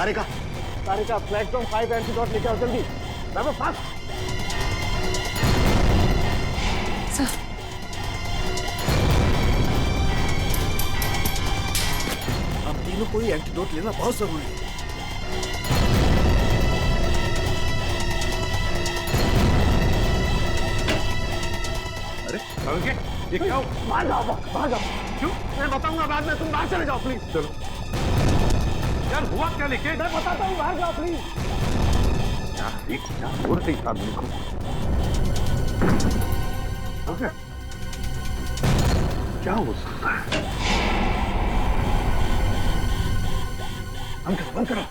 Sarika, Sarika platform 5 antidote लेके आओ जल्दी। बाबा फास्ट। सर, हम तीनों को ही एंटीडोट लेना बहुत जरूरी है। अरे ये क्या? बाहर जाओ, बाहर जाओ। क्यों? मैं बताऊंगा बाद में, तुम बाहर चले जाओ प्लीज। चलो यार, हुआ क्या लेके? मैं बताता हूँ, बाहर जाओ प्लीज। क्या बोल रही आदमी को? ओके, क्या हो सकता है? बंद करो।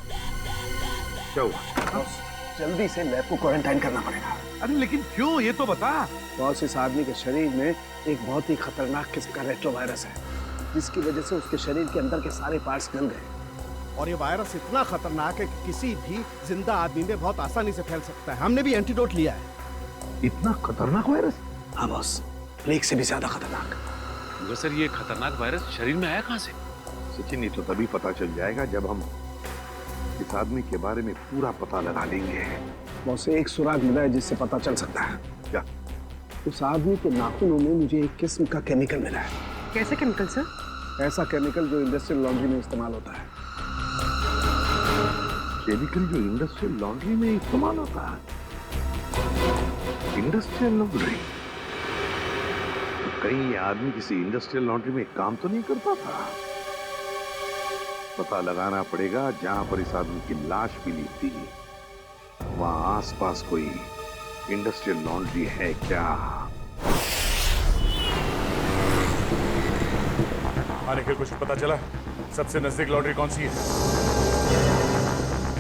क्या हुआ? जल्दी से लैब को क्वारंटाइन करना पड़ेगा। अरे लेकिन क्यों, ये तो बता। बॉस, इस आदमी के शरीर में एक बहुत ही खतरनाक किस्म का रेट्रोवायरस है, जिसकी वजह से उसके शरीर के अंदर के सारे पार्ट्स गल गए। और ये वायरस इतना खतरनाक है कि किसी भी जिंदा आदमी में बहुत आसानी से फैल सकता है। हमने भी एंटीडोट लिया है। इतना खतरनाक वायरस? हाँ बॉस, प्लेग से भी ज्यादा खतरनाक। मगर सर, ये खतरनाक वायरस शरीर में आया कहाँ से? सचिन, ये तो तभी पता चल जाएगा जब हम इस आदमी के बारे में पूरा पता लगा लेंगे। बॉस, एक सुराग मिला है जिससे पता चल सकता है। क्या? उस आदमी के नाखूनों में मुझे एक किस्म का केमिकल मिला है। कैसे केमिकल सर? ऐसा केमिकल जो इंडस्ट्रियल लॉन्ड्री में इस्तेमाल होता है। केमिकल जो इंडस्ट्रियल लॉन्ड्री में इस्तेमाल होता है? Industrial laundry? तो कहीं ये आदमी किसी इंडस्ट्रियल लॉन्ड्री में काम तो नहीं करता था? पता लगाना पड़ेगा जहां पर इस आदमी की लाश मिली थी, वहां आसपास कोई इंडस्ट्रियल लॉन्ड्री है क्या? हाँ निखिल, कुछ पता चला? सबसे नजदीक लॉन्ड्री कौन सी है?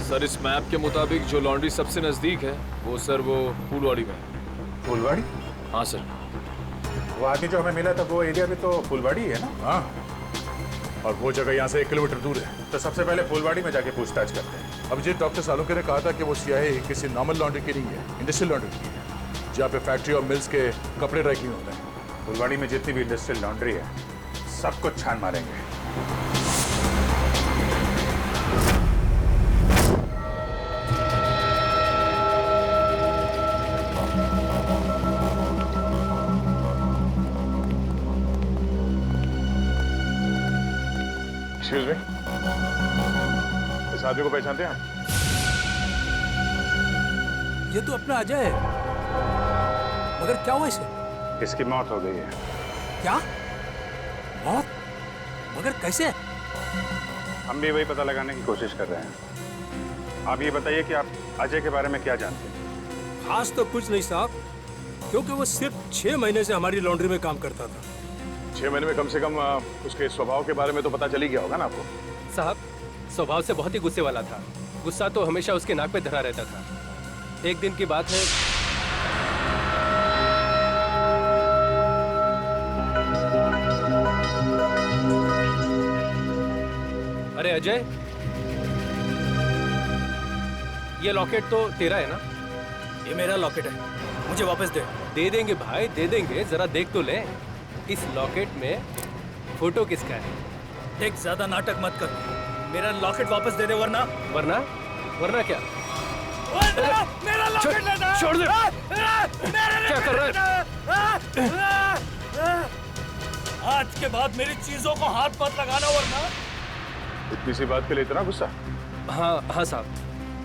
सर, इस मैप के मुताबिक जो लॉन्ड्री सबसे नजदीक है वो फूलवाड़ी में है। फुलवाड़ी? हाँ सर। वो आदमी जो हमें मिला था वो एरिया भी तो फुलवाड़ी है ना? हाँ, और वो जगह यहाँ से 1 किलोमीटर दूर है। तो सबसे पहले फुलवाड़ी में जाके पूछताछ करते हैं। अब जी डॉक्टर सालुंके ने कहा था कि वो सियाही किसी नॉर्मल लॉन्ड्री की नहीं है, इंडस्ट्रियल लॉन्ड्री की है, जहाँ पे फैक्ट्री और मिल्स के कपड़े ड्राई होते हैं। फुलवाड़ी में जितनी भी इंडस्ट्रियल लॉन्ड्री है, सब कुछ छान मारेंगे। एक्सक्यूज मी, इस आदमी को पहचानते हैं आप? ये तो अपना अजय है, मगर क्या हुआ इसे? इसकी मौत हो गई है। क्या मौत? मगर कैसे? हम भी वही पता लगाने की कोशिश कर रहे हैं। आप ये बताइए कि आप अजय के बारे में क्या जानते हैं? खास तो कुछ नहीं साहब, क्योंकि वो सिर्फ 6 महीने से हमारी लॉन्ड्री में काम करता था। 6 महीने में कम से कम उसके स्वभाव के बारे में तो पता चल ही गया होगा ना आपको? साहब, स्वभाव से बहुत ही गुस्से वाला था। गुस्सा तो हमेशा उसके नाक पे धरा रहता था। एक दिन की बात है, अरे अजय, ये लॉकेट तो तेरा है ना? ये मेरा लॉकेट है, मुझे वापस दे। दे देंगे भाई, दे देंगे, जरा देख तो ले। इस लॉकेट में फोटो किसका है? देख, ज्यादा नाटक मत कर, मेरा लॉकेट वापस दे दे, वरना वरना क्या? मेरा लॉकेट लेना! छोड़ दे! क्या कर रहा है? आज के बाद मेरी चीजों को हाथ मत लगाना, वरना। इतनी सी बात के लिए इतना गुस्सा? हाँ साहब।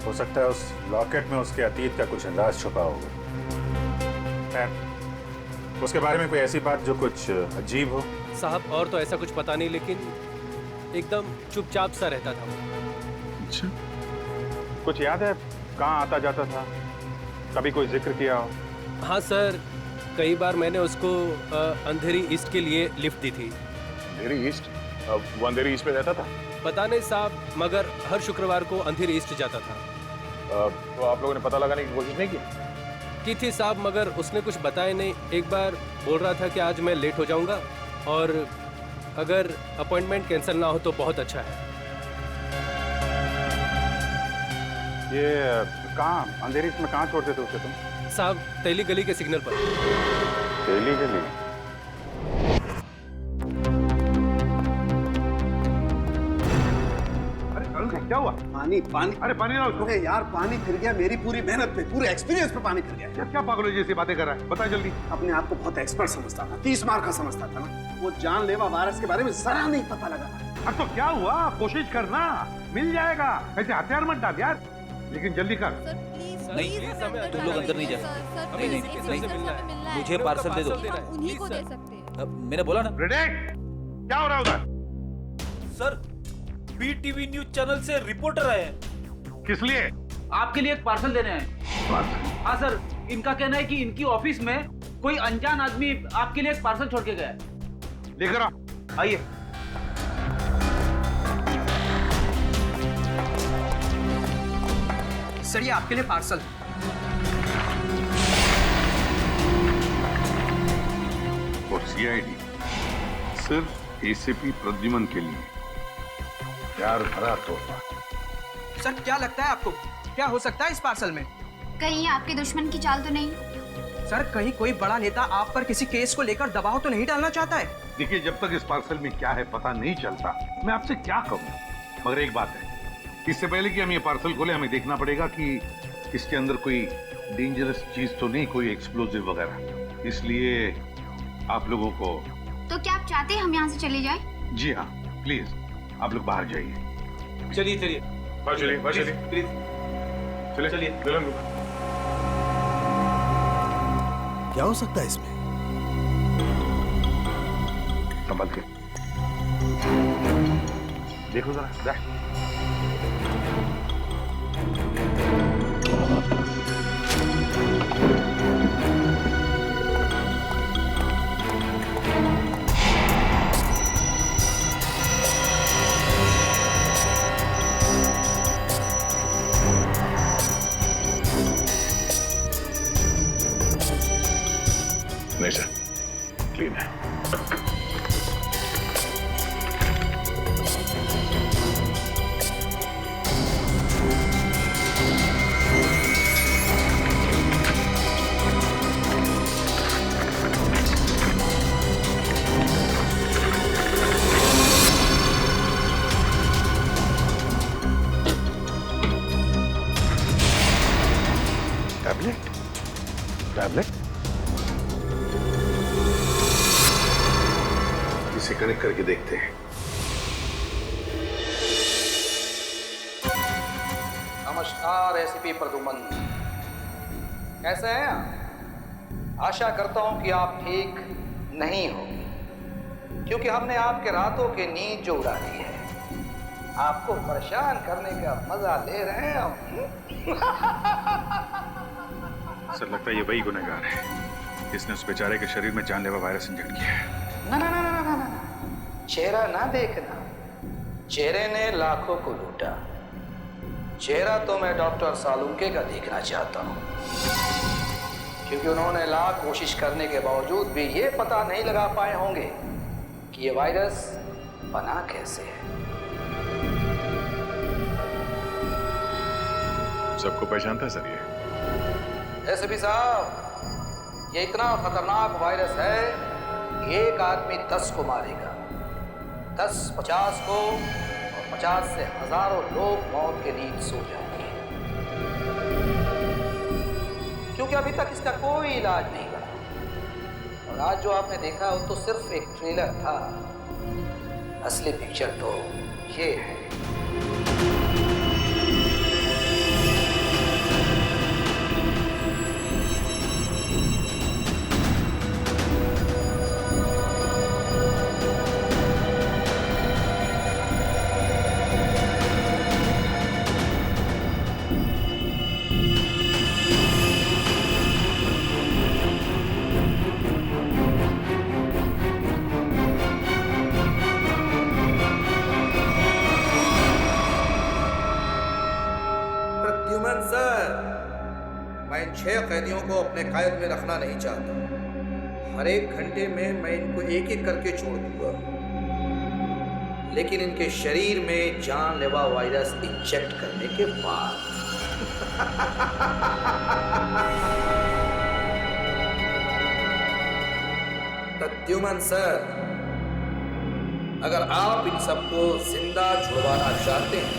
हो सकता है उस लॉकेट में उसके अतीत का कुछ अंदाज छुपा होगा। उसके बारे में कोई ऐसी बात जो कुछ अजीब हो? साहब, और तो ऐसा कुछ पता नहीं, लेकिन एकदम चुपचाप सा रहता था वो। अच्छा, कुछ याद है कहाँ आता जाता था? कभी कोई जिक्र किया हो? हाँ सर, कई बार मैंने उसको अंधेरी ईस्ट के लिए लिफ्ट दी थी। अंधेरी ईस्ट? वो अंधेरी ईस्ट में रहता था? पता नहीं साहब, मगर हर शुक्रवार को अंधेरी ईस्ट जाता था। तो आप लोगों ने पता लगाने की कोशिश नहीं की थी साहब, मगर उसने कुछ बताया नहीं। एक बार बोल रहा था कि आज मैं लेट हो जाऊंगा और अगर अपॉइंटमेंट कैंसिल ना हो तो बहुत अच्छा है। ये कहाँ, अंधेरी ईस्ट में कहाँ छोड़ते थे उसे तुम? साहब, तेली गली के सिग्नल पर। तेली गली? क्या हुआ? हुआ? पानी पानी। अरे पानी ना उसको। अरे यार पानी फिर गया मेरी पूरी मेहनत पे, पूरे एक्सपीरियंस पे पानी फिर गया। क्या क्या पागलों जैसी बातें कर रहा है? बता जल्दी। अपने आप को बहुत एक्सपर्ट समझता था, 30 मार का समझता था ना। वो जानलेवा वायरस के बारे में जरा नहीं पता लगा। अब तो क्या हुआ, कोशिश करना, मिल जाएगा। ऐसे हथियार मत डाल यार, लेकिन जल्दी कर। तुम लोग अंदर नहीं जा सकते। नहीं, मुझे पार्सल दे दो। उन्हीं को दे सकते हैं। मैंने बोला ना। प्रेडेक्ट, क्या हो रहा है उधर? सर, बीटीवी न्यूज चैनल से रिपोर्टर आए हैं। किस लिए? आपके लिए एक पार्सल देने हैं। हाँ सर, इनका कहना है कि इनकी ऑफिस में कोई अनजान आदमी आपके लिए एक पार्सल छोड़ के गया है। लेकर आओ। आइए। सर ये आपके लिए पार्सल। और सीआईडी सिर्फ एसीपी प्रद्युमन के लिए प्यार भरा तोहफा। सर क्या लगता है आपको, क्या हो सकता है इस पार्सल में? कहीं आपके दुश्मन की चाल तो नहीं? सर कहीं कोई बड़ा नेता आप पर किसी केस को लेकर दबाव तो नहीं डालना चाहता है? देखिए, जब तक इस पार्सल में क्या है पता नहीं चलता, मैं आपसे क्या कहूँ। मगर एक बात है, इससे पहले कि हम ये पार्सल खोले, हमें देखना पड़ेगा कि इसके अंदर कोई डेंजरस चीज तो नहीं, कोई एक्सप्लोजिव वगैरह। इसलिए आप लोगों को। तो क्या आप चाहते हैं हम यहाँ से चले जाएं? जी हाँ, प्लीज आप लोग बाहर जाइए। चलिए चलिए प्लीज चलिए। क्या हो सकता है इसमें? संभल के देखो जरा। नहीं सर, क्लीन है। टैबलेट इसे कनेक्ट करके देखते हैं। नमस्कार एसीपी प्रद्युमन, कैसे हैं आप? आशा करता हूं कि आप ठीक नहीं हो, क्योंकि हमने आपके रातों की नींद जो उड़ा दी है, आपको परेशान करने का मजा ले रहे हैं हम। सर लगता है ये वही गुनहगार है, इसने उस बेचारे के शरीर में जानलेवा वायरस इंजेक्ट किया है। ना ना ना ना ना ना, चेहरा ना देखना, चेहरे ने लाखों को लूटा। चेहरा तो मैं डॉक्टर सालुंके का देखना चाहता हूँ, क्योंकि उन्होंने लाख कोशिश करने के बावजूद भी ये पता नहीं लगा पाए होंगे कि ये वायरस बना कैसे है। सबको पहचानता है सर ये? एसपी साहब, ये इतना खतरनाक वायरस है कि एक आदमी 10 को मारेगा, 10 50 को, और 50 से हजारों लोग मौत के नींद सो जाएंगे, क्योंकि अभी तक इसका कोई इलाज नहीं बना। और आज जो आपने देखा वो तो सिर्फ एक ट्रेलर था, असली पिक्चर तो ये है। प्रद्युमन सर, मैं इन 6 कैदियों को अपने कैद में रखना नहीं चाहता। हर एक घंटे में मैं इनको एक एक करके छोड़ दूंगा, लेकिन इनके शरीर में जानलेवा वायरस इंजेक्ट करने के बाद। प्रद्युमन सर, अगर आप इन सबको जिंदा छुड़वाना चाहते हैं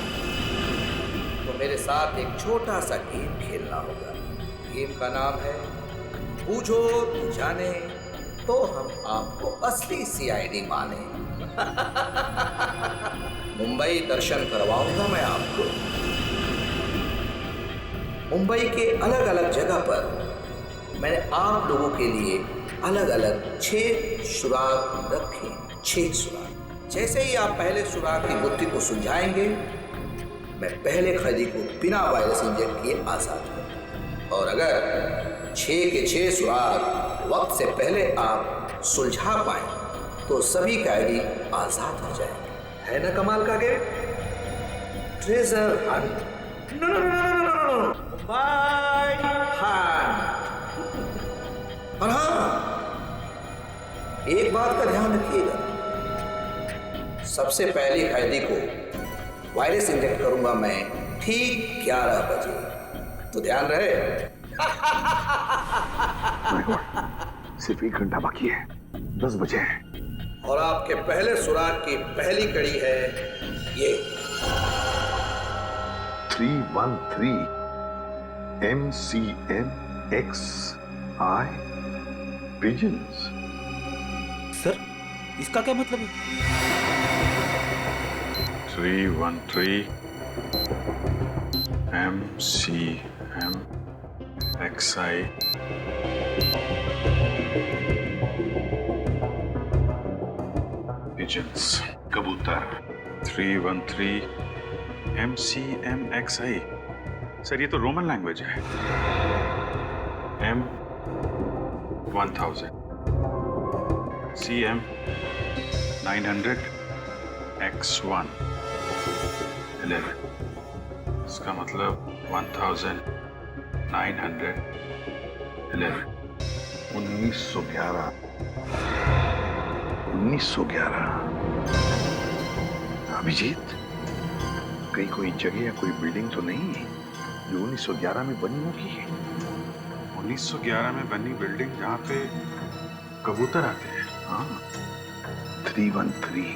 मेरे साथ एक छोटा सा गेम खेलना होगा। गेम का नाम है बूझो तो जाने तो हम आपको असली सीआईडी माने। मुंबई दर्शन करवाऊंगा मैं आपको। मुंबई के अलग अलग जगह पर मैंने आप लोगों के लिए अलग अलग 6 सुराग रखे। 6 सुराग। जैसे ही आप पहले सुराग की गुत्थी को सुलझाएंगे, मैं पहले कैदी को बिना वायरस इंजेक्ट किए आजाद करूंगा। और अगर 6 के 6 सुराग वक्त से पहले आप सुलझा पाए तो सभी कैदी आजाद हो जाएंगे। है ना कमाल का game? Treasure hunt. No, by hand. और हाँ, एक बात का ध्यान रखिएगा, सबसे पहले कैदी को वायरस इंजेक्ट करूंगा मैं ठीक 11 बजे, तो ध्यान रहे। सिर्फ 1 घंटा बाकी है, 10 बजे है। और आपके पहले सुराग की पहली कड़ी है ये 313 MCMXI पिजन्स। सर, इसका क्या मतलब है? 313 MCMXI pigeons, कबूतर। 313 MCMXI। सर ये तो रोमन लैंग्वेज है। M1000 CM 900 X1 11। इसका मतलब 1911। 1911। 1911। अभिजीत, कहीं कोई जगह या कोई बिल्डिंग तो नहीं है जो 1911 में बनी होगी? 1911 में बनी बिल्डिंग जहाँ पे कबूतर आते हैं। हाँ, 313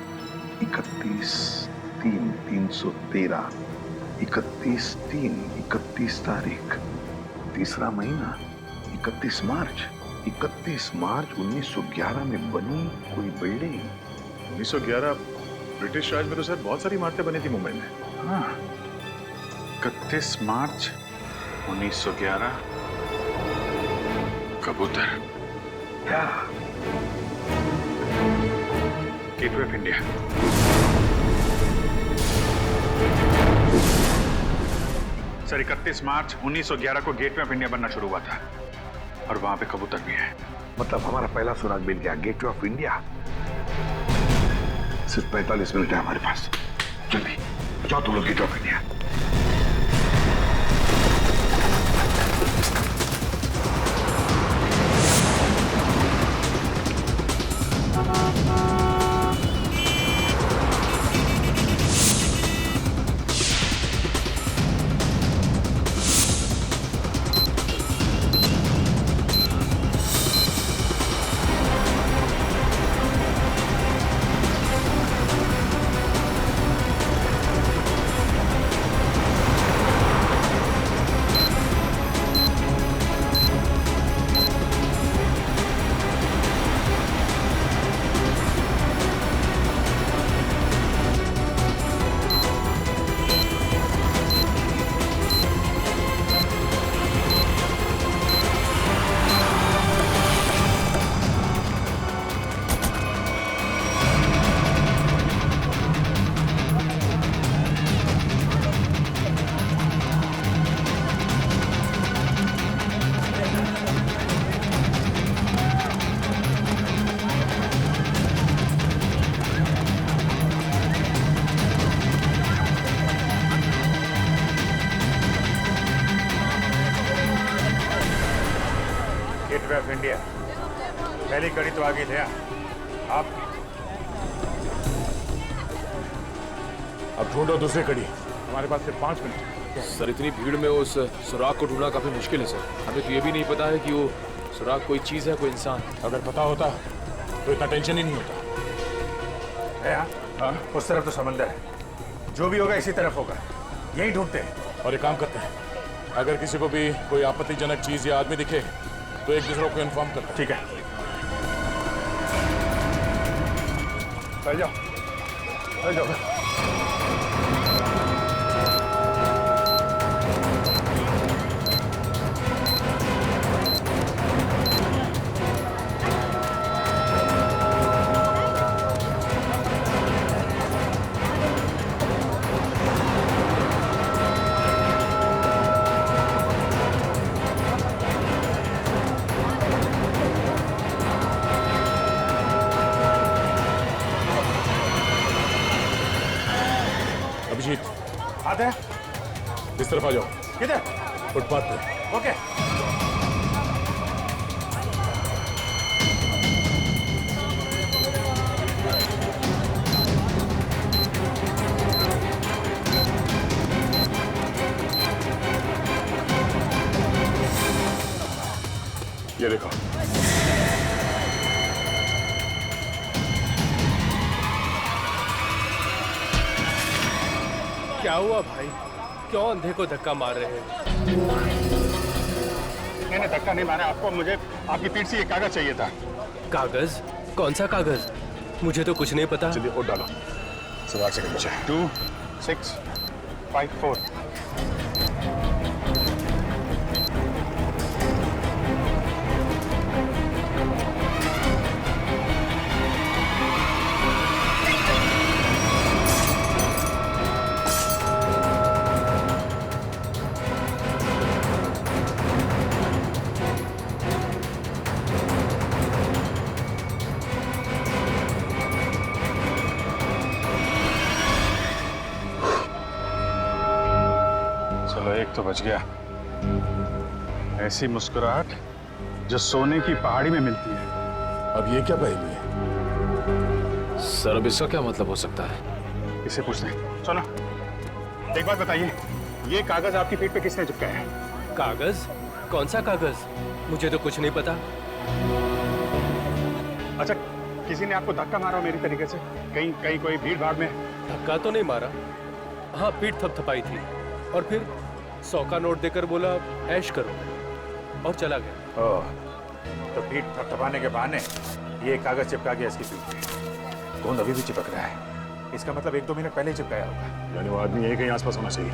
31/3/313 31/3 31 तारीख, तीसरा महीना 31 मार्च 1911 में बनी कोई बिल्डिंग। 1911 ब्रिटिश राज में तो सर बहुत सारी इमारतें बनी थी मुंबई में। हाँ, 31 मार्च 1911 कबूतर। क्या? Gateway of India. सर 31 मार्च 1911 को गेटवे ऑफ इंडिया बनना शुरू हुआ था और वहां पे कबूतर भी है। मतलब हमारा पहला सुराग मिल गया, गेटवे ऑफ इंडिया। सिर्फ 45 मिनट है हमारे पास। जल्दी जाओ तुम लोग gateway of India. Gateway of India पहली कड़ी तो आगे थे आप। अब ढूंढो दूसरी कड़ी। हमारे पास सिर्फ 5 मिनट। सर इतनी भीड़ में उस सुराग को ढूंढना काफी मुश्किल है सर। हमें तो ये भी नहीं पता है कि वो सुराग कोई चीज है, कोई इंसान। अगर पता होता तो इतना टेंशन ही नहीं होता है। हाँ, उस तरफ तो समंदर है, जो भी होगा इसी तरफ होगा, यही ढूंढते हैं। और एक काम करते हैं, अगर किसी को भी कोई आपत्तिजनक चीज या आदमी दिखे तो एक दूसरे को इन्फॉर्म करते हैं। ठीक है, चल जाओ, चल जाओ। अभिजीत, आते हैं। इस तरफ आ जाओ। किधर? फुटपाथ पे। ओके। ये देखो, क्या हुआ भाई? क्यों अंधे को धक्का मार रहे हैं? मैंने धक्का नहीं मारा आपको, मुझे आपकी पीठ से ये कागज चाहिए था। कागज? कौन सा कागज? मुझे तो कुछ नहीं पता। चलिए वोट डालो। सवाल से नीचे 2 6 5 4। एक तो बच गया। ऐसी मुस्कुराहट जो सोने की पहाड़ी में मिलती है। अब ये क्या पहेली है? सर अब इसका क्या मतलब हो सकता है? इसे पूछते हैं। सुनो, एक बात बताइए, ये कागज आपकी पीठ पे किसने चिपकाया है? कागज? कौन सा कागज? मुझे तो कुछ नहीं पता। अच्छा, किसी ने आपको धक्का मारा हो मेरी तरीके से? कहीं कहीं कोई भीड़ भाड़ में? धक्का तो नहीं मारा। हाँ, पीठ थपथपाई थी और फिर 100 का नोट देकर बोला ऐश करो और चला गया। ओह, तो पीठ थपथपाने के बहाने ये कागज चिपका गया इसकी पीठ पे। गोंद अभी भी चिपक रहा है। इसका मतलब 1-2 मिनट पहले ही चिपकाया होगा। यानी वो आदमी यही कहीं आसपास होना चाहिए।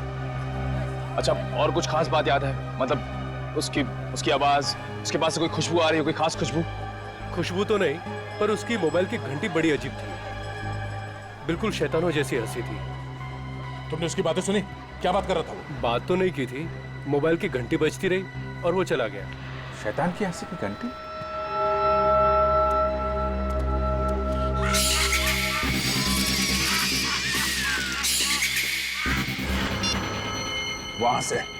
अच्छा, और कुछ खास बात याद है? मतलब उसकी आवाज, उसके पास से कोई खुशबू आ रही है, कोई खास खुशबू? खुशबू तो नहीं, पर उसकी मोबाइल की घंटी बड़ी अजीब थी। बिल्कुल शैतानों जैसी हंसी थी। तुमने उसकी बातें सुनी? क्या बात कर रहा था वो? बात तो नहीं की थी, मोबाइल की घंटी बजती रही और वो चला गया। शैतान की हंसी की घंटी? वहां से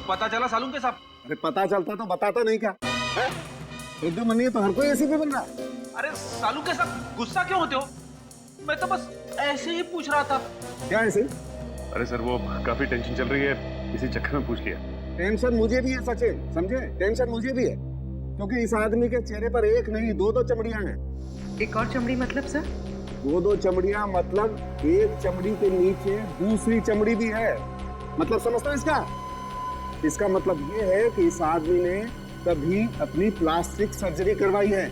पता चला सालून के साहब? अरे पता चलता तो बताता नहीं क्या है? एकदम मनी है तो हर कोई एसीपी बन रहा है। अरे सालू के साहब गुस्सा क्यों होते हो? मैं तो बस ऐसे ही पूछ रहा था। क्या ऐसे? अरे सर वो काफी टेंशन चल रही है, इसी चक्कर में पूछ लिया। टेंशन मुझे भी है सचिन, समझे? टेंशन मुझे भी है क्योंकि इस आदमी के चेहरे पर एक नहीं दो चमड़ियां हैं। एक और चमड़ी मतलब सर? दो चमड़ियां मतलब एक चमड़ी के नीचे दूसरी चमड़ी भी है। मतलब समझता है इसका? इसका मतलब ये है कि इस आदमी ने कभी अपनी प्लास्टिक सर्जरी करवाई है।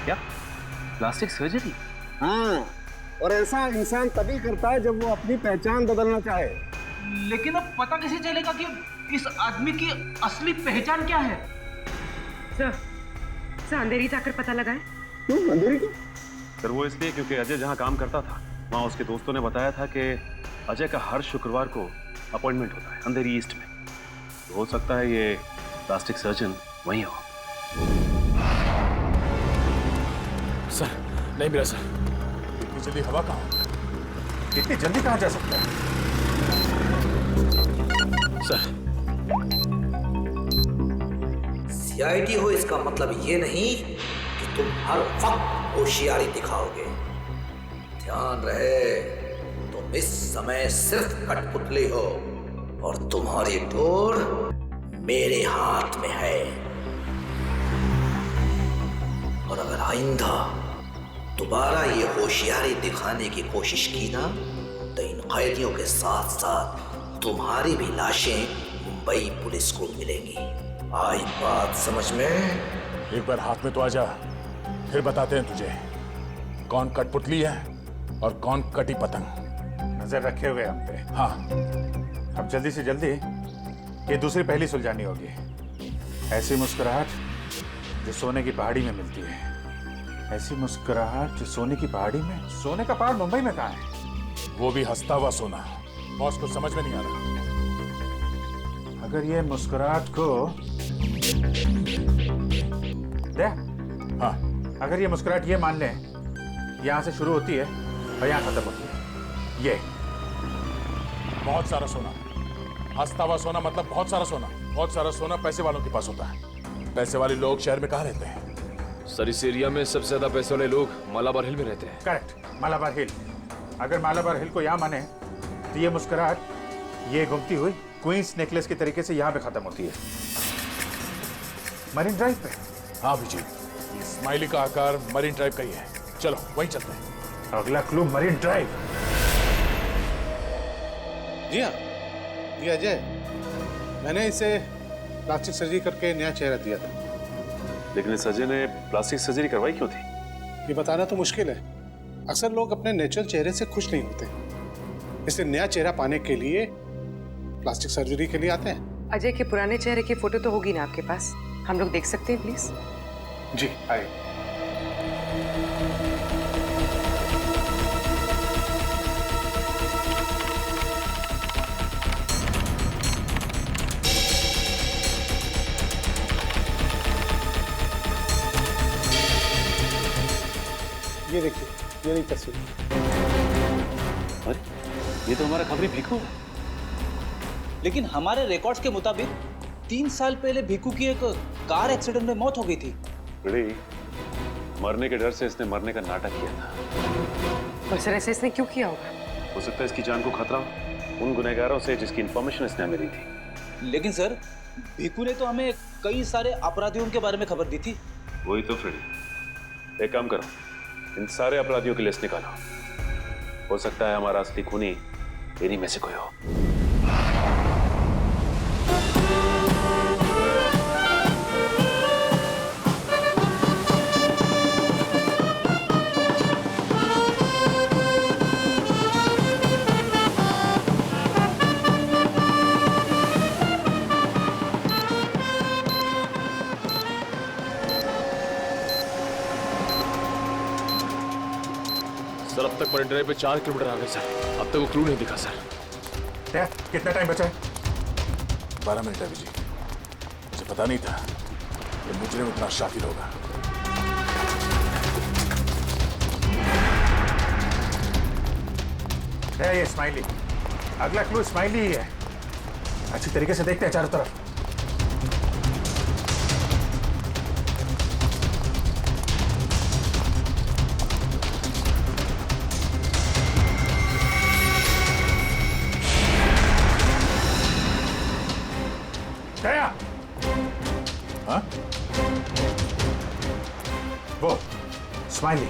क्या? Plastic surgery? हाँ, और ऐसा इंसान तभी करता है जब वो अपनी पहचान बदलना चाहे। लेकिन अब पता कैसे चलेगा कि इस आदमी की असली पहचान क्या है? सर अंधेरी जाकर पता लगाए। क्यों अंधेरी क्यों? सर वो इसलिए क्योंकि अजय जहाँ काम करता था वहाँ उसके दोस्तों ने बताया था कि अजय का हर शुक्रवार को अपॉइंटमेंट होता है अंधेरी ईस्ट में। तो हो सकता है ये प्लास्टिक सर्जन वहीं हो। सर नहीं मिला सर। इतनी जल्दी हवा कहाँ? इतनी जल्दी कहाँ जा सकता है? सर सीआईडी हो इसका मतलब ये नहीं कि तुम हर वक्त होशियारी दिखाओगे। ध्यान रहे तुम इस समय सिर्फ कठपुतली हो और तुम्हारी डोर मेरे हाथ में है। और अगर आइंदा दोबारा ये होशियारी दिखाने की कोशिश की ना तो इन कैदियों के साथ साथ तुम्हारी भी लाशें मुंबई पुलिस को मिलेंगी। आई बात समझ में? एक बार हाथ में तो आ जा, फिर बताते हैं तुझे कौन कठपुतली है और कौन कटी पतंग। नजर रखे हुए हम पे। हाँ, अब जल्दी से जल्दी ये दूसरी पहली सुलझानी होगी। ऐसी मुस्कुराहट जो सोने की पहाड़ी में मिलती है। ऐसी मुस्कुराहट जो सोने की पहाड़ी में। सोने का पहाड़ मुंबई में कहाँ है? वो भी हंसता हुआ सोना। बॉस को समझ में नहीं आ रहा। अगर ये मुस्कुराहट को दे, हाँ, अगर ये मुस्कुराहट ये मान ले यहाँ से शुरू होती है और यहाँ खत्म होती है। ये बहुत सारा सोना। हंसता हुआ सोना मतलब बहुत सारा सोना। बहुत सारा सोना पैसे वालों के पास होता है। पैसे वाले लोग शहर में कहाँ रहते हैं? सर इस एरिया में सबसे ज्यादा पैसे वाले लोग मालाबार हिल में रहते हैं। करेक्ट, मालाबार हिल। अगर मालाबार हिल को यहाँ माने तो ये मुस्कुराहट ये घूमती हुई क्वींस नेकलेस के तरीके से यहाँ पे खत्म होती है, मरीन ड्राइव पे। हाँ विजय, स्माइली का आकार मरीन ड्राइव का ही है। चलो वहीं चलते हैं। अगला क्लू मरीन ड्राइव। जी हाँ, ये अजय, मैंने इसे प्लास्टिक सर्जरी करके नया चेहरा दिया था। लेकिन इस अजय ने प्लास्टिक सर्जरी करवाई क्यों थी? ये बताना तो मुश्किल है। अक्सर लोग अपने नेचुरल चेहरे से खुश नहीं होते, इसलिए नया चेहरा पाने के लिए प्लास्टिक सर्जरी के लिए आते हैं। अजय के पुराने चेहरे की फोटो तो होगी ना आपके पास? हम लोग देख सकते हैं प्लीज? जी आइए। ये देखिए, ये नहीं तस्वीर। अरे ये तो हमारा खबरी भिक्कू है। लेकिन हमारे रिकॉर्ड्स के मुताबिक 3 साल पहले भिक्कू की एक कार एक्सीडेंट में मौत हो गई थी। मरने के डर से इसने मरने का नाटक किया था। और सर ऐसे इसने क्यों किया होगा? हो सकता है इसकी जान को खतरा हो उन गुनहगारों से जिसकी इंफॉर्मेशन इसने हमें दी थी। लेकिन सर भिक्कू ने तो हमें कई सारे अपराधियों के बारे में खबर दी थी। वही तो फ्रेडी, एक काम करो, इन सारे अपराधियों की लिस्ट निकालो। हो सकता है हमारा असली खूनी इन्हीं में से कोई हो। सर अब तक मरीन ड्राइव पे 4 किलोमीटर आ गए सर। अब तक वो क्लू नहीं दिखा सर। कितना टाइम बचा है? 12 मिनट है विजय। मुझे पता नहीं था कि मुजरिम इतना शातिर होगा। ये स्माइली, अगला क्लू स्माइली ही है। अच्छी तरीके से देखते हैं चारों तरफ। गया। हाँ? वो स्माइली।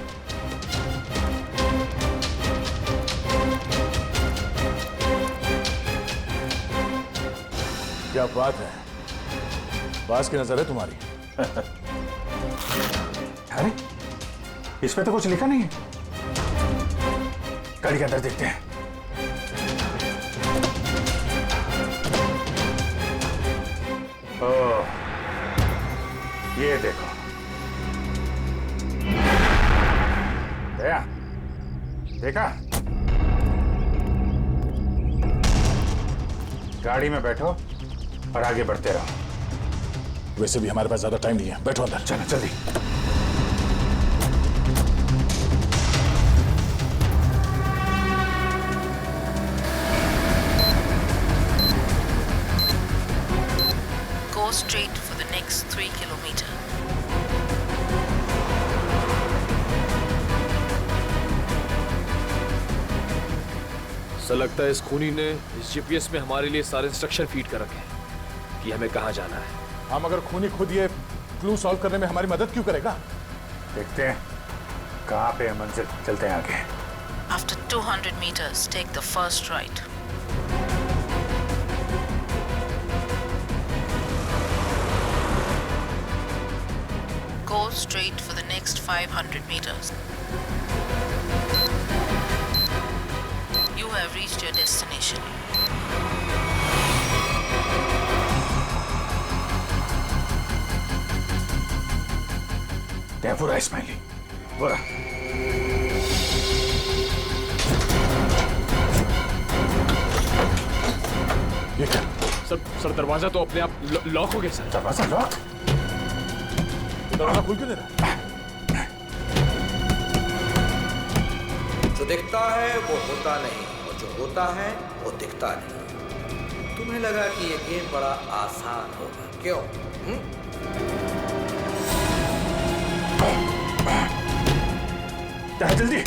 क्या बात है, बास की नजर है तुम्हारी। अरे इस पे तो कुछ लिखा नहीं है। गाड़ी के अंदर देखते हैं। ओह, ये देखो। गया, देखा? गाड़ी में बैठो और आगे बढ़ते रहो। वैसे भी हमारे पास ज्यादा टाइम नहीं है, बैठो अंदर। चलो जल्दी। Go straight for the next 3 kilometers. ऐसा लगता है इस खूनी ने इस जीपीएस में हमारे लिए सारे इंस्ट्रक्शन फीड कर रखे हैं कि हमें कहाँ जाना है। हम अगर खूनी खुद ये क्लू सॉल्व करने में हमारी मदद क्यों करेगा? देखते हैं कहाँ पे है मंजिल, चलते हैं आगे। After 200 meters, take the first right. Go straight for the next 500 meters. You have reached your destination. क्या पूरा स्माइली, पूरा। ये क्या? सर दरवाजा तो अपने आप लॉक हो गया सर। दरवाजा लॉक? दरवाजा खुल क्यों नहीं रहा? जो दिखता है वो होता नहीं, और जो होता है वो दिखता नहीं। तुम्हें लगा कि ये गेम बड़ा आसान होगा, क्यों? जल्दी।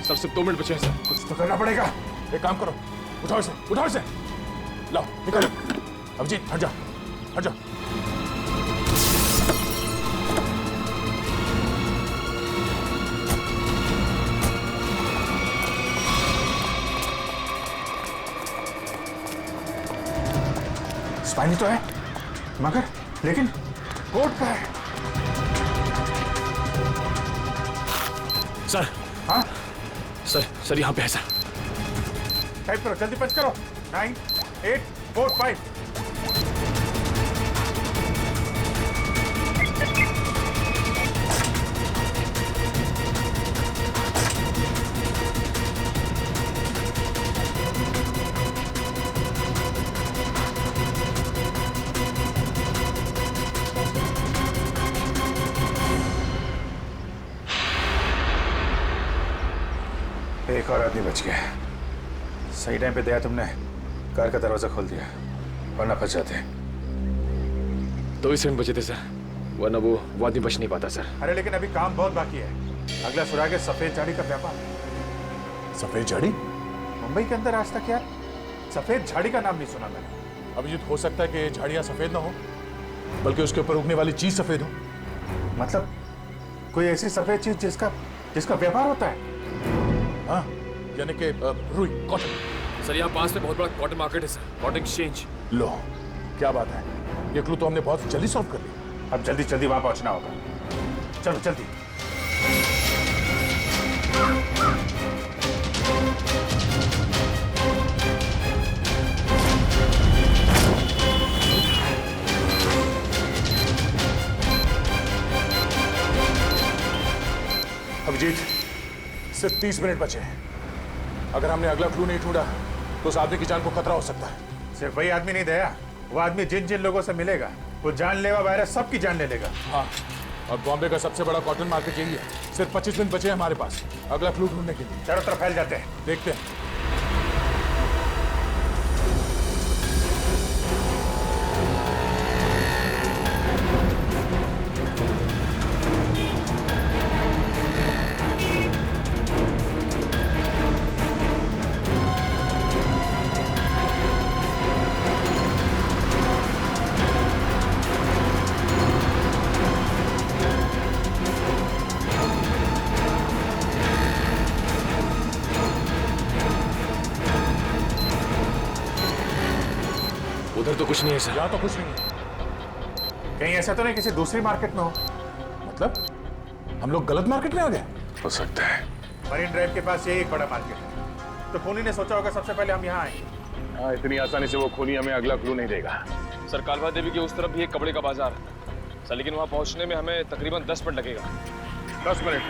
सर सिर्फ 2 मिनट बचे हैं सर। कुछ तो करना पड़ेगा। एक काम करो, उठाओ इसे, उठाओ इसे। लाओ, निकालो। अभिजीत, हट जाओ, हट जाओ। स्पाइनी तो है, मगर लेकिन कोट का है। सर। हाँ? सर यहाँ पे है सर। टाइप करो, जल्दी पंच करो। 9, 8, 4, 5। एक और आदमी बच गया। सही टाइम पे दया तुमने कार का दरवाजा खोल दिया, वरना फंस जाते। 2 सेकंड बचे थे सर, वरना वो आदमी बच नहीं पाता सर। अरे लेकिन अभी काम बहुत बाकी है। अगला सुराग है सफेद झाड़ी का व्यापार। सफेद झाड़ी? मुंबई के अंदर आज तक यार सफेद झाड़ी का नाम नहीं सुना मैंने। अभिजीत, हो सकता है कि झाड़ियां सफेद ना हो, बल्कि उसके ऊपर उगने वाली चीज सफेद हो। मतलब कोई ऐसी सफेद चीज जिसका व्यापार होता है? हाँ, यानी कि रुई, कॉटन। सर यहाँ पास में बहुत बड़ा कॉटन मार्केट है सर, कॉटन एक्सचेंज। लो, क्या बात है, ये क्लू तो हमने बहुत जल्दी सॉल्व कर लिया। अब जल्दी वहां पहुंचना होगा। चलो जल्दी। अभिजीत, सिर्फ 30 मिनट बचे हैं। अगर हमने अगला क्लू नहीं ढूंढा तो उस आदमी की जान को खतरा हो सकता है। सिर्फ वही आदमी नहीं दया, वो आदमी जिन जिन लोगों से मिलेगा वो जानलेवा वायरस सबकी जान ले लेगा। हाँ, और बॉम्बे का सबसे बड़ा कॉटन मार्केट यही है। सिर्फ 25 दिन बचे हैं हमारे पास अगला क्लू ढूंढने के लिए। चारों तरफ फैल जाते हैं, देखते हैं। उधर तो कुछ नहीं है सर। यहाँ तो कुछ नहीं है। कहीं ऐसा तो नहीं किसी दूसरी मार्केट में हो? मतलब हम लोग गलत मार्केट में आ गए? हो सकता है। मरीन ड्राइव के पास यही एक बड़ा मार्केट है, तो खूनी ने सोचा होगा सबसे पहले हम यहाँ आएंगे। हाँ, इतनी आसानी से वो खूनी हमें अगला क्लू नहीं देगा। सर कालवा देवी के उस तरफ भी एक कपड़े का बाजार है सर, लेकिन वहाँ पहुँचने में हमें तकरीबन 10 मिनट लगेगा। 10 मिनट?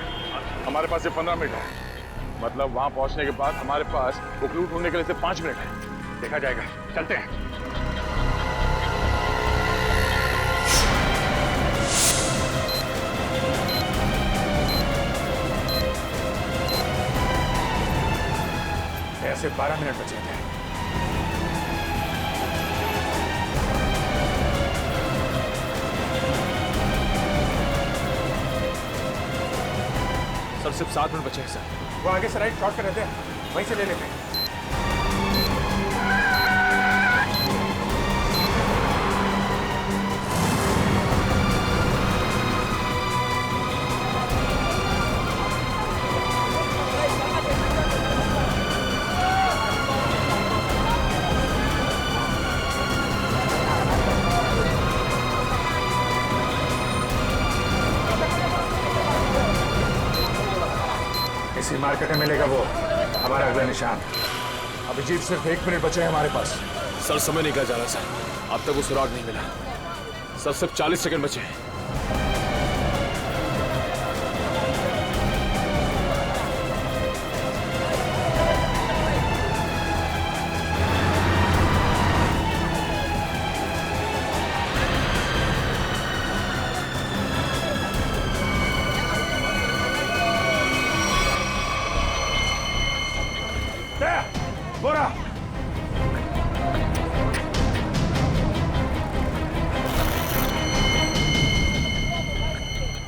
हमारे पास सिर्फ 15 मिनट है। मतलब वहाँ पहुँचने के बाद हमारे पास वो क्लू ढूंढने के लिए सिर्फ 5 मिनट है। देखा जाएगा, चलते हैं। ऐसे 12 मिनट बचे थे। सर सिर्फ 7 मिनट बचे हैं सर। वो आगे से राइट शॉर्ट कर रहते हैं, वहीं से ले लेते हैं। इसी मार्केट में मिलेगा वो हमारा अगला निशान। अभिजीत सिर्फ 1 मिनट बचे हैं हमारे पास। सर समय निकल जा रहा सर, अब तक वो सुराग नहीं मिला। सर सिर्फ 40 सेकंड बचे हैं। बोरा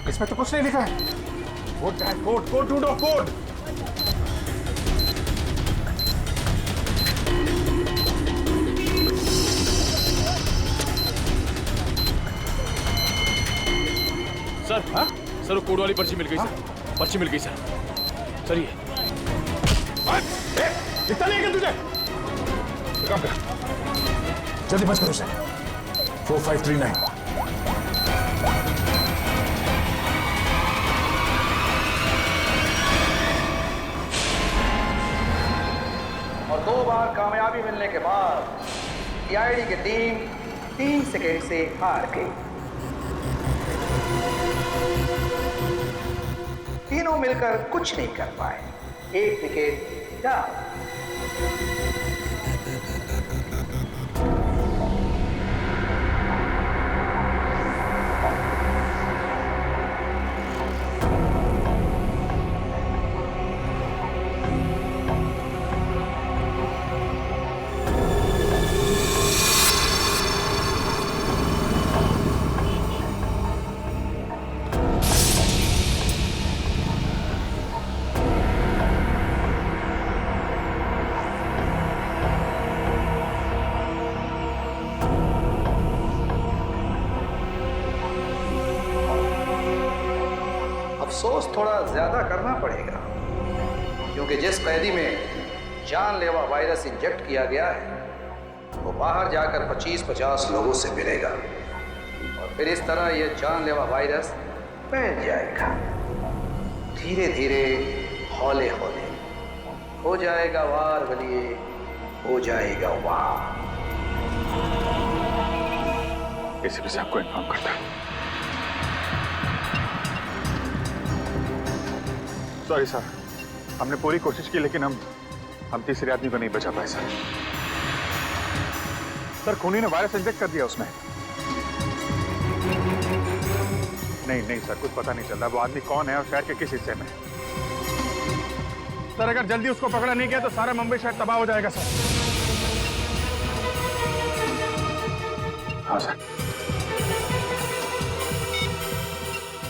इसमें तो कुछ नहीं लिखा है। कोड है, कोड कोड ढूंढो, कोड। सर हाँ? सर वो कोड वाली पर्ची मिल गई सर। पर्ची मिल गई सर। सर ये इतना नहीं है तुझे? काम कर, जल्दी बच करो उसे। 4539। और 2 बार कामयाबी मिलने के बाद सीआईडी की टीम 3 सेकेंड से हार गई। तीनों मिलकर कुछ नहीं कर पाए। 1 विकेट डाउन। अफसोस थोड़ा ज्यादा करना पड़ेगा, क्योंकि जिस कैदी में जानलेवा वायरस इंजेक्ट किया गया है वो बाहर जाकर 25-50 लोगों से मिलेगा और फिर इस तरह ये जानलेवा वायरस फैल जाएगा। धीरे धीरे, हौले हौले हो जाएगा वार बलिए, हो जाएगा वार। एसीपी साहब को इन्फॉर्म करता है। सॉरी सर, हमने पूरी कोशिश की लेकिन हम तीसरे आदमी को नहीं बचा पाए सर। सर खूनी ने वायरस इंजेक्ट कर दिया उसमें। नहीं नहीं सर, कुछ पता नहीं चल रहा वो आदमी कौन है और शहर के किस हिस्से में। सर अगर जल्दी उसको पकड़ा नहीं गया तो सारा मुंबई शहर तबाह हो जाएगा सर। हाँ सर,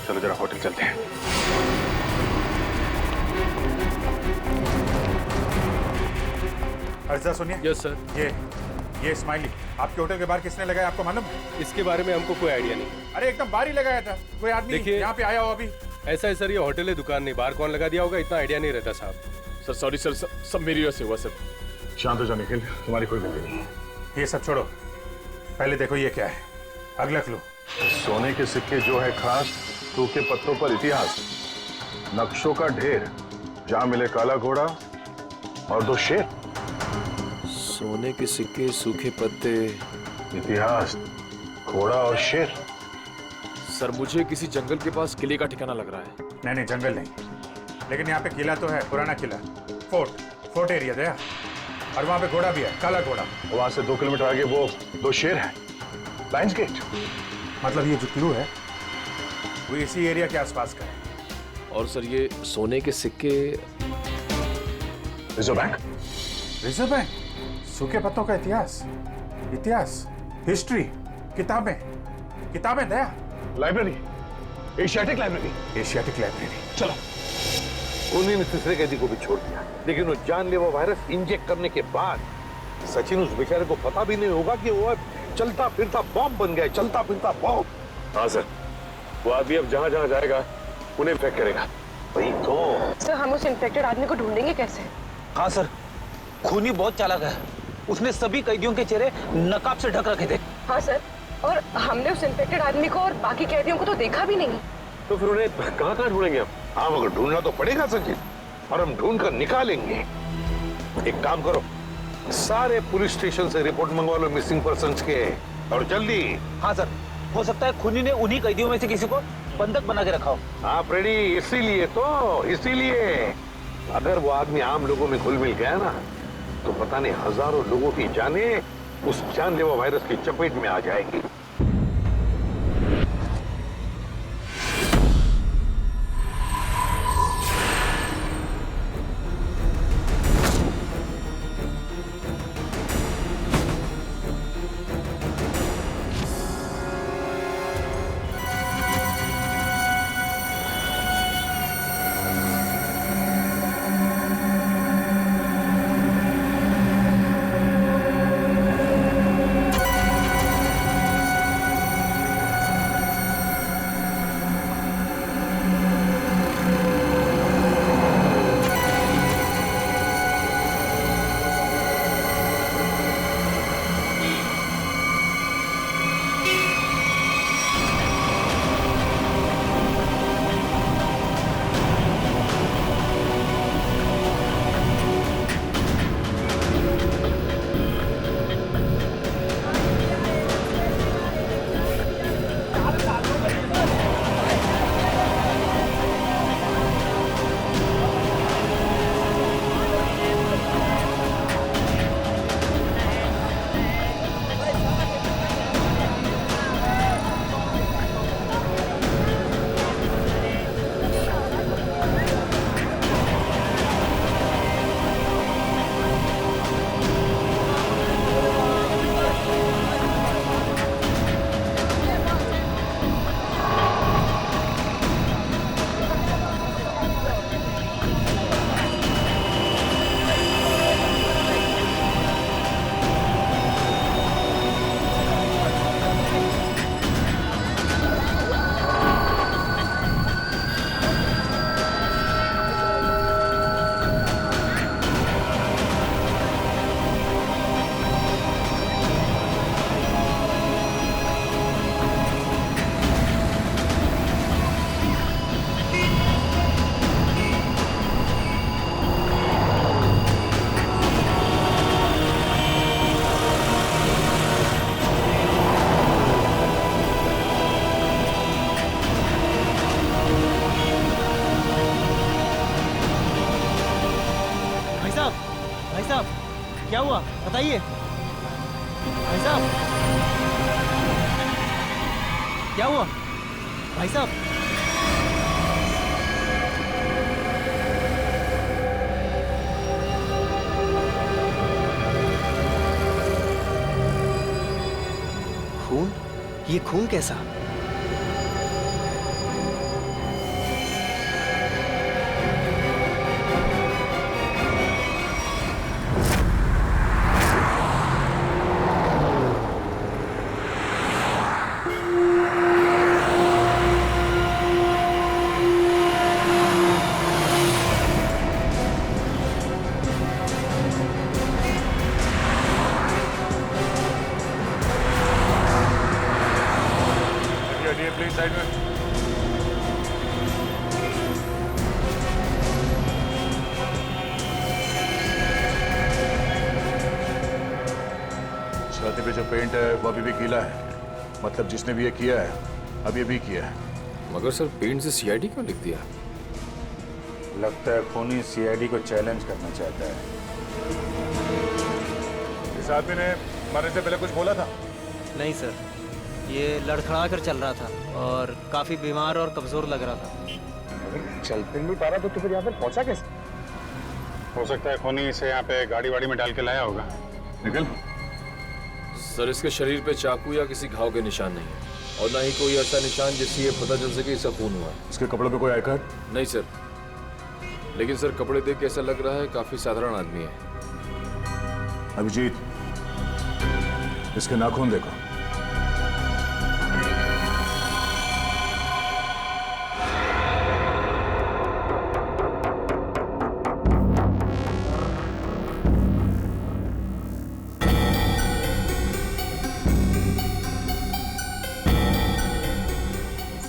चलो जरा होटल चलते हैं। अर्जा सुनिए। Yes sir. ये स्माइली आपके होटल के बाहर किसने लगाया, आपको मालूम है? इसके बारे में हमको कोई आइडिया नहीं। अरे एकदम बाहर ही लगाया था, कोई आदमी यहाँ पे आया हो अभी? ऐसा है सर, ये होटल है, दुकान नहीं, बाहर कौन लगा दिया होगा इतना आइडिया नहीं रहता साहब। सर सॉरी सर, सब मेरी वजह से हुआ सर। शांत हो जाओ निखिल, तुम्हारी कोई गलती नहीं है। ये सब छोड़ो, पहले देखो ये क्या है। अगला क्लू। सोने के सिक्के जो है खास, सूखे पत्तों पर इतिहास, नक्शों का ढेर, जहां मिले काला घोड़ा और 2 शेर। सोने के सिक्के, सूखे पत्ते, इतिहास, घोड़ा और शेर। सर मुझे किसी जंगल के पास किले का ठिकाना लग रहा है। नहीं नहीं जंगल नहीं, लेकिन यहाँ पे किला तो है, पुराना किला, फोर्ट एरिया दया, और वहाँ पे घोड़ा भी है, काला घोड़ा। वहां से 2 किलोमीटर आगे वो 2 शेर है, लायंस गेट। मतलब ये जो क्लू है वो इसी एरिया के आसपास का है। और सर ये सोने के सिक्के, रिजर्व बैंक। रिजर्व बैंक, सूखे पत्तों का इतिहास, हिस्ट्री, किताबें दया, लाइब्रेरी, एशियाटिक लाइब्रेरी। चलो। उन्हीं ने तीसरे कैदी को भी छोड़ दिया, लेकिन वो जानलेवा वायरस इंजेक्ट करने के बाद सचिन उस बेचारे को पता भी नहीं होगा कि वो चलता फिरता बॉम्ब बन गया, चलता फिरता बॉम्ब। हाँ सर, वो आदमी अब जहाँ जहाँ जाएगा उन्हें इन्फेक्ट करेगा। वही तो। सर हम उस इन्फेक्टेड आदमी को ढूंढेंगे कैसे? हाँ सर, खूनी बहुत चालाक है, उसने सभी कैदियों के चेहरे नकाब से ढक रखे थे। हाँ सर, और हमने उस इन्फेक्टेड आदमी को और बाकी कैदियों को तो देखा भी नहीं। तो फिर उन्हें कहाँ ढूंढेंगे हम? हाँ मगर ढूंढना तो पड़ेगा सचिन, और हम ढूंढ कर निकालेंगे। एक काम करो, सारे पुलिस स्टेशन से रिपोर्ट मंगवा लो मिसिंग पर्सन्स के, और जल्दी। हाँ सर, हो सकता है खूनी ने उन्हीं कैदियों में से किसी को बंधक बना के रखा हो। हाँ फ्रेडी, इसीलिए अगर वो आदमी आम लोगों में घुल मिल गया ना, तो पता नहीं हजारों लोगों की जानें उस जानलेवा वायरस की चपेट में आ जाएगी। क्या हुआ बताइए भाई साहब, क्या हुआ? भाई साहब, खून? ये खून कैसा? प्लीज साइड में। छाती पे जो पेंट है वो अभी भी गीला है, मतलब जिसने भी ये किया है अब ये भी किया है। मगर सर पेंट से सीआईडी क्यों लिख दिया? लगता है खूनी सीआईडी को चैलेंज करना चाहता है। इस आदमी ने मरने से पहले कुछ बोला था? नहीं सर, ये लड़खड़ा कर चल रहा था और काफी बीमार और कमजोर लग रहा था। चल फिर नहीं पा रहा तो फिर यहाँ पे पहुंचा कैसे? हो सकता है खूनी इसे यहाँ पे गाड़ी वाड़ी में डाल के लाया होगा। निकल। सर इसके शरीर पे चाकू या किसी घाव के निशान नहीं है और ना ही कोई ऐसा निशान जिससे ये पता चल सके इसका खून हुआ है। इसके कपड़ों पे कोई आई कार्ड? नहीं सर, लेकिन सर कपड़े देख के ऐसा लग रहा है काफी साधारण आदमी है। अभिजीत, इसके नाखून देखो।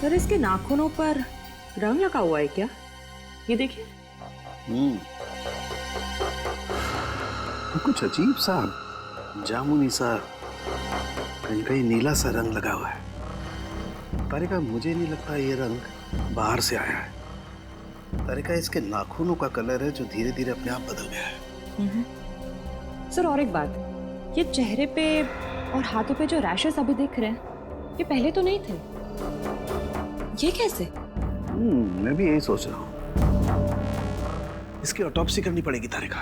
सर इसके नाखूनों पर रंग लगा हुआ है क्या? ये देखिए। कुछ अजीब सा जामुनी सा, कहीं कहीं नीला सा रंग लगा हुआ है। तारिका, मुझे नहीं लगता ये रंग बाहर से आया है। तारिका, इसके नाखूनों का कलर है जो धीरे धीरे अपने आप बदल गया है। सर और एक बात, ये चेहरे पे और हाथों पे जो रैशेस अभी दिख रहे हैं ये पहले तो नहीं थे। ये कैसे? मैं भी यही सोच रहा हूँ। इसकी ऑटोप्सी करनी पड़ेगी तारिका।